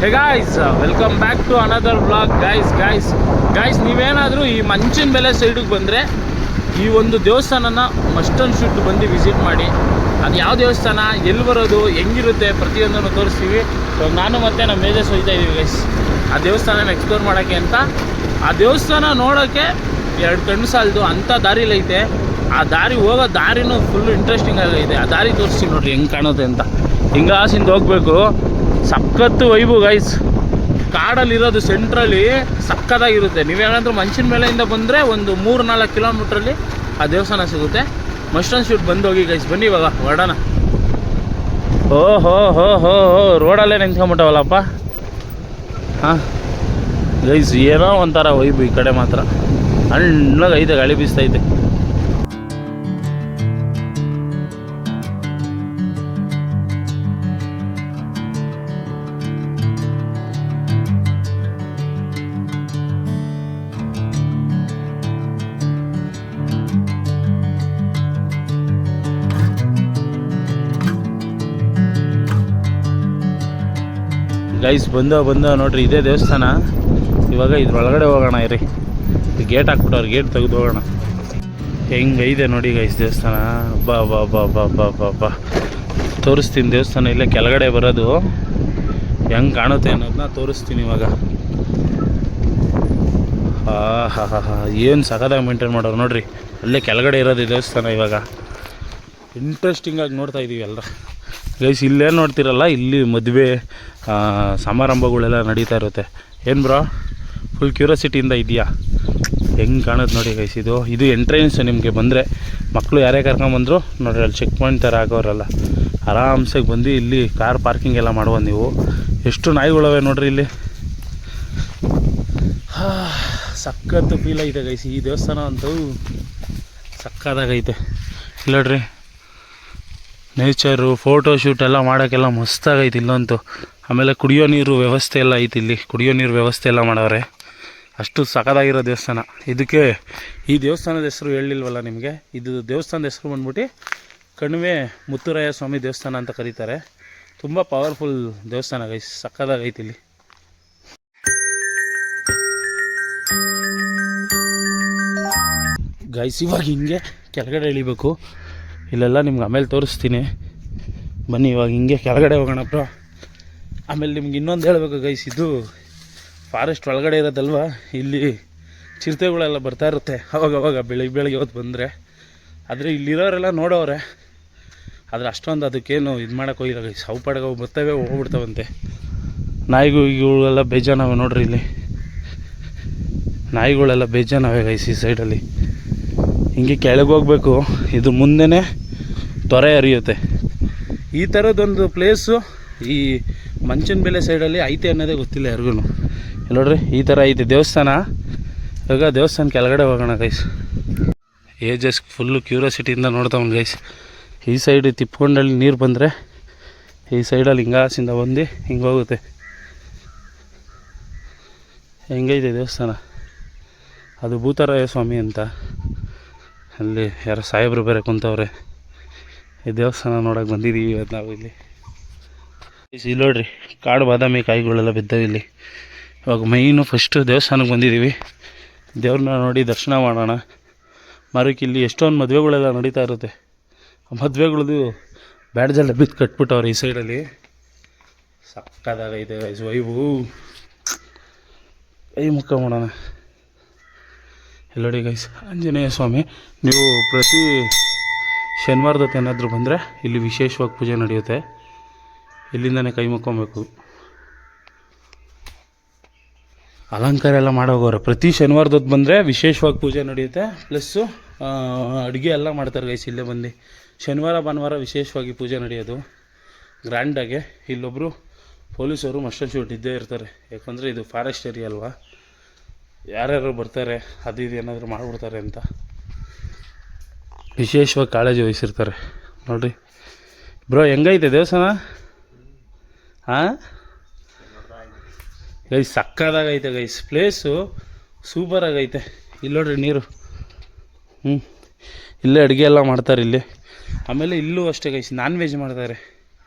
Hey guys, welcome back to another vlog. Guys ನೀವೇನಾದರೂ ಈ Manchanabele ಸೈಡಿಗೆ ಬಂದರೆ ಈ ಒಂದು ದೇವಸ್ಥಾನನ ಮಸ್ಟ್ ಆ್ಯಂಡ್ ಶುಡ್ ಬಂದು ವಿಸಿಟ್ ಮಾಡಿ. ಅದು ಯಾವ ದೇವಸ್ಥಾನ, ಎಲ್ಲಿ ಬರೋದು, ಹೆಂಗಿರುತ್ತೆ ಪ್ರತಿಯೊಂದನ್ನು ತೋರಿಸ್ತೀವಿ. ಸೊ ನಾನು ಮತ್ತು ನಮ್ಮ ಮೇಜಸ್ ಹೋಗ್ತಾ ಇದ್ದೀವಿ ಗೈಸ್ ಆ ದೇವಸ್ಥಾನನ ಎಕ್ಸ್ಪ್ಲೋರ್ ಮಾಡೋಕ್ಕೆ ಅಂತ. ಆ ದೇವಸ್ಥಾನ ನೋಡೋಕ್ಕೆ 2 ಕಣ್ಣು ಸಾಲದು ಅಂಥ ದಾರಿಲೈತೆ. ಆ ದಾರಿ ಹೋಗೋ ದಾರಿನೂ ಫುಲ್ಲು ಇಂಟ್ರೆಸ್ಟಿಂಗ್ ಆಗೈತೆ. ಆ ದಾರಿ ತೋರಿಸ್ತೀನಿ ನೋಡಿರಿ ಹೆಂಗೆ ಕಾಣುತ್ತೆ ಅಂತ. ಹಿಂಗಾಸಿಂದ ಹೋಗಬೇಕು. ಸಖತ್ತು ವೈಬು ಗೈಸ್. ಕಾಡಲ್ಲಿರೋದು ಸೆಂಟ್ರಲ್ಲಿ ಸಕ್ಕತ್ತಾಗಿರುತ್ತೆ. ನೀವೇನಾದರೂ ಮಂಚಿನ ಮೇಲೆಯಿಂದ ಬಂದರೆ ಒಂದು 3-4 ಕಿಲೋಮೀಟ್ರಲ್ಲಿ ಆ ದೇವಸ್ಥಾನ ಸಿಗುತ್ತೆ. ಮಸ್ಟ್ ಆ್ಯಂಡ್ ಶುಡ್ ಬಂದು ಹೋಗಿ ಗೈಸ್. ಬನ್ನಿ ಇವಾಗ ಹೊರಡೋಣ. ಹೋ ರೋಡಲ್ಲೇ ನಿಂತ್ಕೊಂಬಿಟ್ಟವಲ್ಲಪ್ಪ. ಹಾಂ ಗೈಸ್, ಏನೋ ಒಂಥರ ವೈಬು. ಈ ಕಡೆ ಮಾತ್ರ ಹಣ್ಣಗೈತೆ, ಗಾಳಿ ಬೀಸ್ತೈತೆ. ಗೈಸ್ ಬಂದ ನೋಡ್ರಿ, ಇದೇ ದೇವಸ್ಥಾನ. ಇವಾಗ ಇದ್ರೊಳಗಡೆ ಹೋಗೋಣ ಇರಿ. ಗೇಟ್ ಹಾಕ್ಬಿಟ್ಟವ್ರು, ಗೇಟ್ ತೆಗೆದು ಹೋಗೋಣ. ಹೆಂಗೈತೆ ನೋಡಿ ಗೈಸ್ ದೇವಸ್ಥಾನ. ಬಾ ತೋರಿಸ್ತೀನಿ. ದೇವಸ್ಥಾನ ಇಲ್ಲೇ ಕೆಳಗಡೆ ಬರೋದು, ಹೆಂಗೆ ಕಾಣುತ್ತೆ ಅನ್ನೋದನ್ನ ತೋರಿಸ್ತೀನಿ ಇವಾಗ. ಹಾ ಏನು ಸಖತ್ತಾಗಿ ಮೇಂಟೈನ್ ಮಾಡೋರು ನೋಡ್ರಿ. ಅಲ್ಲೇ ಕೆಳಗಡೆ ಇರೋದು ದೇವಸ್ಥಾನ. ಇವಾಗ ಇಂಟ್ರೆಸ್ಟಿಂಗಾಗಿ ನೋಡ್ತಾ ಇದ್ದೀವಿ ಎಲ್ಲ ಗೈಸ್. ಇಲ್ಲೇನು ನೋಡ್ತಿರಲ್ಲ, ಇಲ್ಲಿ ಮದುವೆ ಸಮಾರಂಭಗಳೆಲ್ಲ ನಡೀತಾ ಇರುತ್ತೆ. ಏನು ಬ್ರೋ, ಫುಲ್ ಕ್ಯೂರಿಯಾಸಿಟಿಯಿಂದ ಇದೆಯಾ? ಹೆಂಗೆ ಕಾಣೋದು ನೋಡಿ ಗೈಸ್. ಇದು ಎಂಟ್ರೆನ್ಸ್. ನಿಮಗೆ ಬಂದರೆ ಮಕ್ಕಳು ಯಾರೇ ಕರ್ಕೊಂಬಂದರು ನೋಡ್ರಿ, ಅಲ್ಲಿ ಚೆಕ್ ಪಾಯಿಂಟ್ ಥರ ಆಗೋರಲ್ಲ, ಆರಾಮ್ಸಾಗಿ ಬಂದು ಇಲ್ಲಿ ಕಾರ್ ಪಾರ್ಕಿಂಗ್ ಎಲ್ಲ ಮಾಡ್ಬೋದು ನೀವು. ಎಷ್ಟು ನಾಯಿಗಳವೆ ನೋಡ್ರಿ ಇಲ್ಲಿ. ಸಖತ್ತು ಫೀಲ್ ಐತೆ ಗೈಸ್. ಈ ದೇವಸ್ಥಾನ ಅಂತೂ ಸಕ್ಕತ್ತಾಗೈತೆ. ಇಲ್ಲ ನೋಡ್ರಿ, ನೇಚರು, ಫೋಟೋಶೂಟ್ ಎಲ್ಲ ಮಾಡೋಕ್ಕೆಲ್ಲ ಮಸ್ತಾಗೈತೆ ಇಲ್ಲಂತೂ. ಆಮೇಲೆ ಕುಡಿಯೋ ನೀರು ವ್ಯವಸ್ಥೆ ಎಲ್ಲ ಐತಿ ಇಲ್ಲಿ. ಕುಡಿಯೋ ನೀರು ವ್ಯವಸ್ಥೆ ಎಲ್ಲ ಮಾಡವ್ರೆ. ಅಷ್ಟು ಸಖತ್ತಾಗಿರೋ ದೇವಸ್ಥಾನ. ಇದಕ್ಕೆ ಈ ದೇವಸ್ಥಾನದ ಹೆಸರು ಹೇಳಿಲ್ವಲ್ಲ ನಿಮಗೆ. ಇದು ದೇವಸ್ಥಾನದ ಹೆಸರು ಬಂದ್ಬಿಟ್ಟು ಕಣಿವೆ ಮುತ್ತುರಾಯ ಸ್ವಾಮಿ ದೇವಸ್ಥಾನ ಅಂತ ಕರೀತಾರೆ. ತುಂಬ ಪವರ್ಫುಲ್ ದೇವಸ್ಥಾನ ಗೈಸ್. ಸಖತ್ತಾಗೈತಿ ಇಲ್ಲಿ. ಗೈಸ್ ಇವಾಗ ಹಿಂಗೆ ಕೆಳಗಡೆ ಇಳಿಬೇಕು. ಇಲ್ಲೆಲ್ಲ ನಿಮ್ಗೆ ಆಮೇಲೆ ತೋರಿಸ್ತೀನಿ. ಬನ್ನಿ ಇವಾಗ ಹಿಂಗೆ ಕೆಳಗಡೆ ಹೋಗೋಣ ಬ್ರೋ. ಆಮೇಲೆ ನಿಮ್ಗೆ ಇನ್ನೊಂದು ಹೇಳಬೇಕು ಗೈಸ್, ಇದು ಫಾರೆಸ್ಟ್ ಒಳಗಡೆ ಇರೋದಲ್ವ, ಇಲ್ಲಿ ಚಿರತೆಗಳೆಲ್ಲ ಬರ್ತಾ ಇರುತ್ತೆ ಅವಾಗವಾಗ ಬೆಳಿಗ್ಗೆ ಹೊತ್ತು ಬಂದರೆ. ಆದರೆ ಇಲ್ಲಿರೋರೆಲ್ಲ ನೋಡೋರೆ, ಆದರೆ ಅಷ್ಟೊಂದು ಅದಕ್ಕೇನು ಇದು ಮಾಡೋಕೆ ಹೋಗಿಲ್ಲ ಗೈಸ್. ಅವು ಪಡೆಗೆ ಅವು ಬರ್ತವೆ, ಹೋಗ್ಬಿಡ್ತಾವಂತೆ. ನಾಯಿಗಳೆಲ್ಲ ಬೇಜಾನವೆ ನೋಡ್ರಿ ಇಲ್ಲಿ. ನಾಯಿಗಳೆಲ್ಲ ಬೇಜಾನವೆ ಗೈಸ್ ಈ ಸೈಡಲ್ಲಿ. ಹಿಂಗೆ ಕೆಳಗೆ ಹೋಗ್ಬೇಕು. ಇದು ಮುಂದೆನೇ ತೊರೆ ಹರಿಯುತ್ತೆ. ಈ ಥರದ್ದೊಂದು ಪ್ಲೇಸು ಈ ಮಂಚಿನ ಬೆಲೆ ಸೈಡಲ್ಲಿ ಐತೆ ಅನ್ನೋದೇ ಗೊತ್ತಿಲ್ಲ ಯಾರಿಗೂ. ಇಲ್ಲಿ ನೋಡ್ರಿ, ಈ ಥರ ಐತೆ ದೇವಸ್ಥಾನ. ಇವಾಗ ದೇವಸ್ಥಾನ ಕೆಳಗಡೆ ಹೋಗೋಣ ಗೈಸ್. ಏಜಸ್ ಫುಲ್ಲು ಕ್ಯೂರಿಯಾಸಿಟಿಯಿಂದ ನೋಡ್ತಾವನು ಗೈಸ್. ಈ ಸೈಡ್ ತಿಪ್ಕೊಂಡಲ್ಲಿ ನೀರು ಬಂದರೆ ಈ ಸೈಡಲ್ಲಿ ಹಿಂಗಾಸಿಂದ ಬಂದು ಹಿಂಗೆ ಹೋಗುತ್ತೆ. ಹೆಂಗೈತೆ ದೇವಸ್ಥಾನ. ಅದು ಭೂತರಾಯ ಸ್ವಾಮಿ ಅಂತ. ಅಲ್ಲಿ ಯಾರೋ ಸಾಹೇಬರು ಬೇರೆ ಕುಂತವ್ರೆ. ಈ ದೇವಸ್ಥಾನ ನೋಡೋಕೆ ಬಂದಿದ್ದೀವಿ ಇವತ್ತು ನಾವು ಇಲ್ಲಿ. ಇಲ್ಲಿ ನೋಡ್ರಿ, ಕಾಡು ಬಾದಾಮಿ ಕಾಯಿಗಳೆಲ್ಲ ಬಿದ್ದಾವೆ ಇಲ್ಲಿ. ಇವಾಗ ಮೈನು ಫಸ್ಟು ದೇವಸ್ಥಾನಕ್ಕೆ ಬಂದಿದ್ದೀವಿ. ದೇವ್ರನ್ನ ನೋಡಿ ದರ್ಶನ ಮಾಡೋಣ. ಮರಕ್ಕೆ ಇಲ್ಲಿ ಎಷ್ಟೊಂದು ಮದುವೆಗಳೆಲ್ಲ ನಡೀತಾ ಇರುತ್ತೆ. ಆ ಮದುವೆಗಳದ್ದು ಬ್ಯಾಡ್ಜೆಲ್ಲ ಬಿದ್ದು ಕಟ್ಬಿಟ್ಟವ್ರೆ ಈ ಸೈಡಲ್ಲಿ. ಸಕ್ಕದಾಗೈತೆ ವೈಬು. ಕೈ ಮುಖ ಮಾಡೋಣ. ಎಲ್ಲೋಡಿ ಗೈಸ್, ಆಂಜನೇಯ ಸ್ವಾಮಿ. ನೀವು ಪ್ರತಿ ಶನಿವಾರದೊತ್ತು ಏನಾದರೂ ಬಂದರೆ ಇಲ್ಲಿ ವಿಶೇಷವಾಗಿ ಪೂಜೆ ನಡೆಯುತ್ತೆ. ಇಲ್ಲಿಂದನೇ ಕೈ ಮುಕ್ಕೊಬೇಕು. ಅಲಂಕಾರ ಎಲ್ಲ ಮಾಡೋಗೋರೆ. ಪ್ರತಿ ಶನಿವಾರದೊತ್ತು ಬಂದರೆ ವಿಶೇಷವಾಗಿ ಪೂಜೆ ನಡೆಯುತ್ತೆ. ಪ್ಲಸ್ಸು ಅಡುಗೆ ಎಲ್ಲ ಮಾಡ್ತಾರೆ ಗೈಸ್ ಇಲ್ಲೇ ಬಂದು. ಶನಿವಾರ ಭಾನುವಾರ ವಿಶೇಷವಾಗಿ ಪೂಜೆ ನಡೆಯೋದು ಗ್ರ್ಯಾಂಡಾಗೆ. ಇಲ್ಲೊಬ್ಬರು ಪೊಲೀಸವರು ಮಸ್ಟ್ ಆ್ಯಂಡ್ ಶುಡ್ ಇದ್ದೇ ಇರ್ತಾರೆ. ಯಾಕಂದರೆ ಇದು ಫಾರೆಸ್ಟ್ ಏರಿಯಾ ಅಲ್ವಾ, ಯಾರ್ಯಾರು ಬರ್ತಾರೆ ಅದು ಇದು ಏನಾದರೂ ಮಾಡಿಬಿಡ್ತಾರೆ ಅಂತ ವಿಶೇಷವಾಗಿ ಕಾಳಜಿ ವಹಿಸಿರ್ತಾರೆ. ನೋಡಿರಿ ಬ್ರೋ, ಹೆಂಗೈತೆ ದೇವಸ್ಥಾನ? ಹಾಂ ಗೈಸ್, ಸಕ್ಕದಾಗೈತೆ ಗೈಸ್. ಪ್ಲೇಸು ಸೂಪರಾಗೈತೆ. ಇಲ್ಲಿ ನೋಡ್ರಿ ನೀರು. ಇಲ್ಲೇ ಅಡುಗೆ ಎಲ್ಲ ಮಾಡ್ತಾರೆ ಇಲ್ಲಿ. ಆಮೇಲೆ ಇಲ್ಲೂ ಅಷ್ಟೇ ಗೈಸ್, ನಾನ್ ವೆಜ್ ಮಾಡ್ತಾರೆ.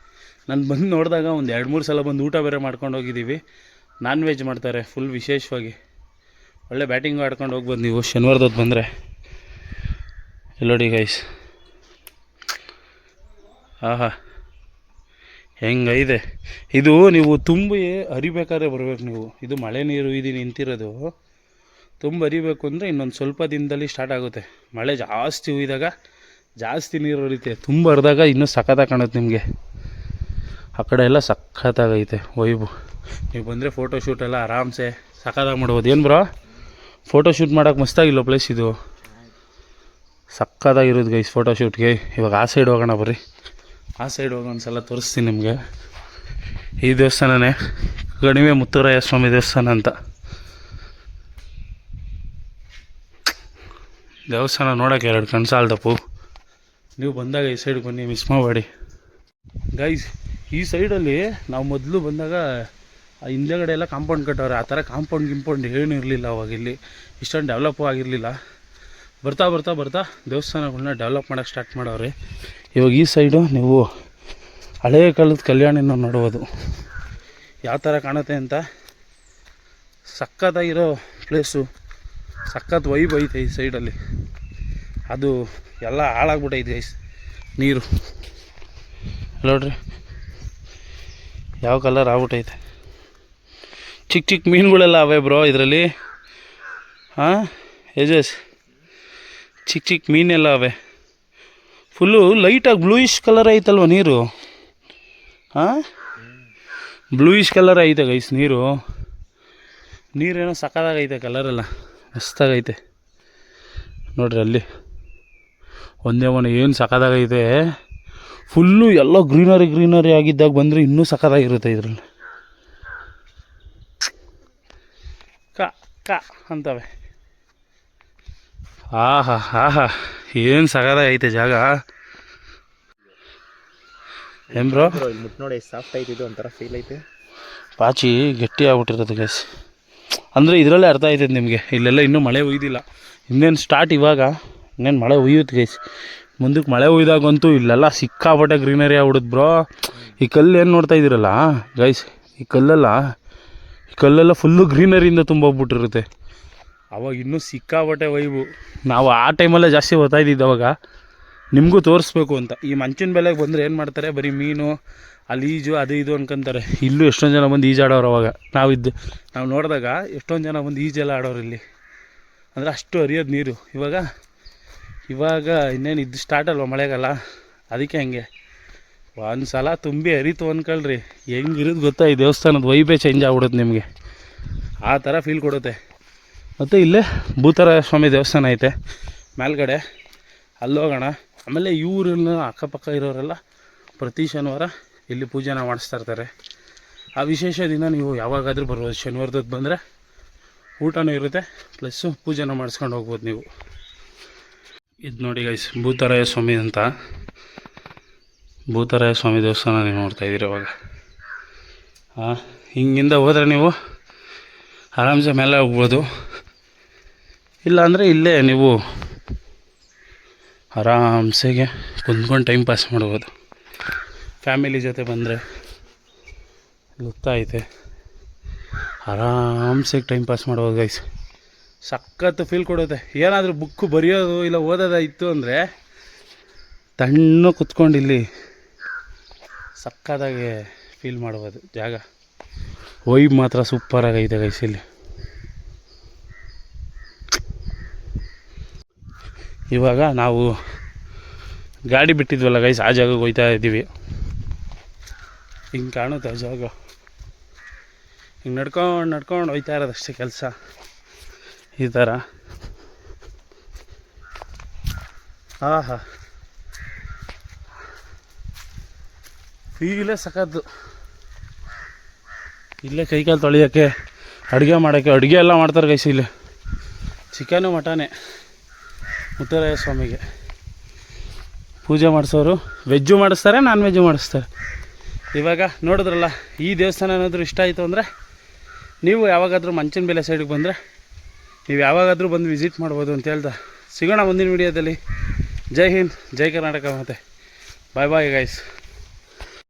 ನಾನು ಬಂದು ನೋಡಿದಾಗ ಒಂದು 2-3 ಸಲ ಬಂದು ಊಟ ಬೇರೆ ಮಾಡ್ಕೊಂಡು ಹೋಗಿದ್ದೀವಿ. ನಾನ್ ವೆಜ್ ಮಾಡ್ತಾರೆ ಫುಲ್ ವಿಶೇಷವಾಗಿ. ಒಳ್ಳೆ ಬ್ಯಾಟಿಂಗು ಆಡ್ಕೊಂಡು ಹೋಗ್ಬೋದು ನೀವು ಶನಿವಾರದೊತ್ತು ಬಂದರೆ. ಎಲ್ಲೋಡಿ ಗೈಸ್, ಆಹಾ ಹೆಂಗೈದೆ ಇದು. ನೀವು ತುಂಬಿ ಹರಿಬೇಕಾದ್ರೆ ಬರ್ಬೇಕು ನೀವು. ಇದು ಮಳೆ ನೀರು ಇದು ನಿಂತಿರೋದು. ತುಂಬ ಹರಿಬೇಕು ಅಂದರೆ ಇನ್ನೊಂದು ಸ್ವಲ್ಪ ದಿನದಲ್ಲಿ ಸ್ಟಾರ್ಟ್ ಆಗುತ್ತೆ. ಮಳೆ ಜಾಸ್ತಿ ಹುಯ್ದಾಗ ಜಾಸ್ತಿ ನೀರು ಹರಿತೆ. ತುಂಬ ಹರಿದಾಗ ಇನ್ನೂ ಸಖತ್ತಾಗಿ ಕಾಣುತ್ತೆ ನಿಮಗೆ. ಆ ಕಡೆ ಎಲ್ಲ ಸಖತ್ತಾಗೈತೆ ವೈಬು. ನೀವು ಬಂದರೆ ಫೋಟೋಶೂಟ್ ಎಲ್ಲ ಆರಾಮ್ಸೆ ಸಖತ್ತಾಗಿ ಮಾಡ್ಬೋದು. ಏನು ಬ್ರೋ ಫೋಟೋಶೂಟ್ ಮಾಡೋಕೆ ಮಸ್ತಾಗಿಲ್ಲ ಪ್ಲೇಸ್ ಇದು. ಸಖತ್ತಾಗಿರೋದು ಗೈಸ್ ಫೋಟೋಶೂಟ್ಗೆ. ಇವಾಗ ಆ ಸೈಡ್ ಹೋಗೋಣ ಬರ್ರಿ. ಆ ಸೈಡ್ ಹೋಗಿ ಒಂದು ಸಲ ತೋರಿಸ್ತೀನಿ ನಿಮಗೆ. ಈ ದೇವಸ್ಥಾನನೇ ಕಣಿವೆ ಮುತ್ತುರಾಯ ಸ್ವಾಮಿ ದೇವಸ್ಥಾನ ಅಂತ. ದೇವಸ್ಥಾನ ನೋಡೋಕ್ಕೆ 2 ಕಣ್ಣು ಸಾಲದಪ್ಪು. ನೀವು ಬಂದಾಗ ಈ ಸೈಡ್ಗೆ ಬನ್ನಿ, ಮಿಸ್ ಮಾಡಬೇಡಿ ಗೈಸ್. ಈ ಸೈಡಲ್ಲಿ ನಾವು ಮೊದಲು ಬಂದಾಗ ಹಿಂದೆಗಡೆ ಎಲ್ಲ ಕಾಂಪೌಂಡ್ ಕಟ್ಟವ್ರೆ. ಆ ಥರ ಗಿಂಪೌಂಡ್ ಏನೂ ಇರಲಿಲ್ಲ ಅವಾಗ. ಇಲ್ಲಿ ಇಷ್ಟೊಂದು ಡೆವಲಪ್ಪು ಆಗಿರಲಿಲ್ಲ. ಬರ್ತಾ ಬರ್ತಾ ಬರ್ತಾ ದೇವಸ್ಥಾನಗಳನ್ನ ಡೆವಲಪ್ ಮಾಡೋಕ್ಕೆ ಸ್ಟಾರ್ಟ್ ಮಾಡವ್ರೆ. ಇವಾಗ ಈ ಸೈಡು ನೀವು ಹಳೆಯ ಕಾಲದ ಕಲ್ಯಾಣಿನ ನೋಡ್ಬೋದು ಯಾವ ಥರ ಕಾಣುತ್ತೆ ಅಂತ. ಸಖತ್ತಾಗಿರೋ ಪ್ಲೇಸು, ಸಖತ್ ವೈಬ್ ಐತೆ ಈ ಸೈಡಲ್ಲಿ. ಅದು ಎಲ್ಲ ಹಾಳಾಗ್ಬಿಟ್ಟೈತೆ ಗೈಸ್ ನೀರು. ನೋಡ್ರಿ ಯಾವ ಕಲರ್ ಆಗ್ಬಿಟ್ಟೈತೆ. ಚಿಕ್ಕ ಚಿಕ್ಕ ಮೀನುಗಳೆಲ್ಲ ಅವೇ ಬ್ರೋ ಇದರಲ್ಲಿ. ಹಾಂ ಯಜಸ್, ಚಿಕ್ಕ ಚಿಕ್ಕ ಮೀನೆಲ್ಲ ಅವೆ. ಫುಲ್ಲು ಲೈಟಾಗಿ ಬ್ಲೂಯಿಶ್ ಕಲರ್ ಐತಲ್ವ ನೀರು. ಹಾಂ ಬ್ಲೂಯಿಶ್ ಕಲರ್ ಐತೆ ಗೈಸ್ ನೀರು. ನೀರೇನೋ ಸಕ್ಕತ್ತಾಗೈತೆ, ಕಲರೆಲ್ಲ ಮಸ್ತಾಗೈತೆ ನೋಡ್ರಿ. ಅಲ್ಲಿ ಒಂದೇ ಮನೆ ಏನು ಸಕ್ಕತ್ತಾಗೈತೆ. ಫುಲ್ಲು ಎಲ್ಲ ಗ್ರೀನರಿ ಆಗಿದ್ದಾಗ ಬಂದರೆ ಇನ್ನೂ ಸಕ್ಕತ್ತಾಗಿರುತ್ತೆ ಇದರಲ್ಲಿ. ಕ ಅಂತವೆ. ಆಹಾ ಏನು ಸಗದಾಗೈತೆ ಜಾಗ. ಏನು ಬ್ರೋ ಮುಟ್ಟು ನೋಡಿ ಸಾಫ್ಟ್ ಐತೆ. ಇದು ಒಂಥರ ಫೀಲ್ ಐತೆ. ಪಾಚಿ ಗಟ್ಟಿ ಆಗ್ಬಿಟ್ಟಿರೋದು ಗೈಸ್. ಅಂದರೆ ಇದರಲ್ಲೇ ಅರ್ಥ ಆಯ್ತದೆ ನಿಮಗೆ. ಇಲ್ಲೆಲ್ಲ ಇನ್ನೂ ಮಳೆ ಹುಯ್ದಿಲ್ಲ. ಇನ್ನೇನು ಸ್ಟಾರ್ಟ್ ಇವಾಗ. ಇನ್ನೇನು ಮಳೆ ಹುಯ್ಯುತ್ತೆ ಗೈಸ್. ಮುಂದಕ್ಕೆ ಮಳೆ ಹುಯ್ದಾಗಂತೂ ಇಲ್ಲೆಲ್ಲ ಸಿಕ್ಕಾಪಟ್ಟೆ ಗ್ರೀನರಿ ಆಗ್ಬಿಡುತ್ತೆ ಬ್ರೋ. ಈ ಕಲ್ಲು ಏನು ನೋಡ್ತಾ ಇದ್ದೀರಲ್ಲ ಗೈಸ್, ಈ ಕಲ್ಲೆಲ್ಲ ಫುಲ್ಲು ಗ್ರೀನರಿಯಿಂದ ತುಂಬೋಗ್ಬಿಟ್ಟಿರುತ್ತೆ. ಅವಾಗ ಇನ್ನೂ ಸಿಕ್ಕಾಪಟ್ಟೆ ವೈಬು. ನಾವು ಆ ಟೈಮಲ್ಲೇ ಜಾಸ್ತಿ ಓದ್ತಾಯಿದ್ದಿದ್ದು ಅವಾಗ. ನಿಮಗೂ ತೋರಿಸ್ಬೇಕು ಅಂತ. ಈ ಮಂಚಿನ ಬೆಲೆಗೆ ಬಂದರೆ ಏನು ಮಾಡ್ತಾರೆ, ಬರೀ ಮೀನು ಅಲ್ಲಿ ಈಜು ಅದು ಇದು ಅನ್ಕೊಂತಾರೆ. ಇಲ್ಲೂ ಎಷ್ಟೊಂದು ಜನ ಬಂದು ಈಜಾಡೋರು. ಅವಾಗ ನಾವು ನೋಡಿದಾಗ ಎಷ್ಟೊಂದು ಜನ ಬಂದು ಈಜೆಲ್ಲ ಆಡೋರು ಇಲ್ಲಿ. ಅಂದರೆ ಅಷ್ಟು ಹರಿಯೋದು ನೀರು. ಇವಾಗ ಇನ್ನೇನು ಇದು ಸ್ಟಾರ್ಟ್ ಅಲ್ವ ಮಳೆಗಾಲ, ಅದಕ್ಕೆ ಹಂಗೆ ಒಂದು ಸಲ ತುಂಬಿ ಹರಿತು ಅಂದ್ಕೊಳ್ರಿ, ಹೆಂಗಿರೋದು ಗೊತ್ತಾ. ಈ ದೇವಸ್ಥಾನದ ವೈಬೇ ಚೇಂಜ್ ಆಗ್ಬಿಡುತ್ತೆ ನಿಮಗೆ. ಆ ಥರ ಫೀಲ್ ಕೊಡುತ್ತೆ. ಮತ್ತು ಇಲ್ಲೇ ಭೂತರಾಯ ಸ್ವಾಮಿ ದೇವಸ್ಥಾನ ಐತೆ ಮೇಲ್ಗಡೆ, ಅಲ್ಲಿ ಹೋಗೋಣ. ಆಮೇಲೆ ಇವರೆಲ್ಲ ಅಕ್ಕಪಕ್ಕ ಇರೋರೆಲ್ಲ ಪ್ರತಿ ಶನಿವಾರ ಇಲ್ಲಿ ಪೂಜೆನ ಮಾಡಿಸ್ತಾ ಇರ್ತಾರೆ. ಆ ವಿಶೇಷ ದಿನ ನೀವು ಯಾವಾಗಾದರೂ ಬರ್ಬೋದು. ಶನಿವಾರದೊತ್ತು ಬಂದರೆ ಊಟನೂ ಇರುತ್ತೆ, ಪ್ಲಸ್ಸು ಪೂಜೆನ ಮಾಡಿಸ್ಕೊಂಡು ಹೋಗ್ಬೋದು ನೀವು. ಇದು ನೋಡಿ ಗೈಸ್, ಭೂತರಾಯ ಸ್ವಾಮಿ ಅಂತ. ಭೂತರಾಯ ಸ್ವಾಮಿ ದೇವಸ್ಥಾನ ನೀವು ನೋಡ್ತಾಯಿದ್ದೀರಿ ಇವಾಗ. ಹಿಂಗಿಂದ ಹೋದರೆ ನೀವು ಆರಾಮ್ಸೆ ಮೇಲೆ ಹೋಗ್ಬೋದು. ಇಲ್ಲಾಂದರೆ ಇಲ್ಲೇ ನೀವು ಆರಾಮ್ಸೆಗೆ ಕುಂತ್ಕೊಂಡು ಟೈಮ್ ಪಾಸ್ ಮಾಡ್ಬೋದು. ಫ್ಯಾಮಿಲಿ ಜೊತೆ ಬಂದರೆ ಗೊತ್ತಾಯ್ತೆ, ಆರಾಮ್ಸೆ ಟೈಮ್ ಪಾಸ್ ಮಾಡ್ಬೋದು ಗೈಸ್. ಸಖತ್ತು ಫೀಲ್ ಕೊಡುತ್ತೆ. ಏನಾದರೂ ಬುಕ್ಕು ಬರೆಯೋದು ಇಲ್ಲ ಓದೋದಾಯಿತು ಅಂದರೆ ತಣ್ಣು ಕುತ್ಕೊಂಡು ಇಲ್ಲಿ ಸಕ್ಕತ್ತಾಗಿ ಫೀಲ್ ಮಾಡ್ಬೋದು ಜಾಗ. ವೈಬ್ ಮಾತ್ರ ಸೂಪರಾಗೈತೆ ಗೈಸ್ ಇಲ್ಲಿ. ಇವಾಗ ನಾವು ಗಾಡಿ ಬಿಟ್ಟಿದ್ವಲ್ಲ ಗೈಸ್, ಆ ಜಾಗಕ್ಕೆ ಹೋಗ್ತಾ ಇದ್ದೀವಿ. ಹಿಂಗೆ ಕಾಣುತ್ತೆ ಆ ಜಾಗ. ಹಿಂಗೆ ನಡ್ಕೊಂಡು ಹೋಗ್ತಾ ಇರೋದಷ್ಟೇ ಕೆಲಸ. ಈ ಥರ ಆಹಾ ಫೀಲೇ ಸಖತ್ತು. ಇಲ್ಲೇ ಕೈಕಾಲು ತೊಳೆಯೋಕ್ಕೆ, ಅಡುಗೆ ಮಾಡೋಕ್ಕೆ, ಅಡುಗೆ ಎಲ್ಲ ಮಾಡ್ತಾರೆ ಗೈಸ್ ಇಲ್ಲಿ. ಚಿಕನು ಮಟನೇ ಮುತ್ತರಾಯ ಸ್ವಾಮಿಗೆ ಪೂಜೆ ಮಾಡಿಸೋರು. ವೆಜ್ಜು ಮಾಡಿಸ್ತಾರೆ, ನಾನ್ ವೆಜ್ಜು ಮಾಡಿಸ್ತಾರೆ. ಇವಾಗ ನೋಡಿದ್ರಲ್ಲ, ಈ ದೇವಸ್ಥಾನ ಏನಾದರೂ ಇಷ್ಟ ಆಯಿತು ಅಂದರೆ ನೀವು ಯಾವಾಗಾದರೂ ಮಂಚಿನ ಬೆಲೆ ಸೈಡಿಗೆ ಬಂದರೆ ನೀವು ಯಾವಾಗಾದರೂ ಬಂದು ವಿಸಿಟ್ ಮಾಡ್ಬೋದು ಅಂತ ಹೇಳ್ತಾ ಸಿಗೋಣ ಮುಂದಿನ ವೀಡಿಯೋದಲ್ಲಿ. ಜೈ ಹಿಂದ್, ಜೈ ಕರ್ನಾಟಕ, ಮತ್ತು ಬಾಯ್ ಬಾಯ್ ಗೈಸ್.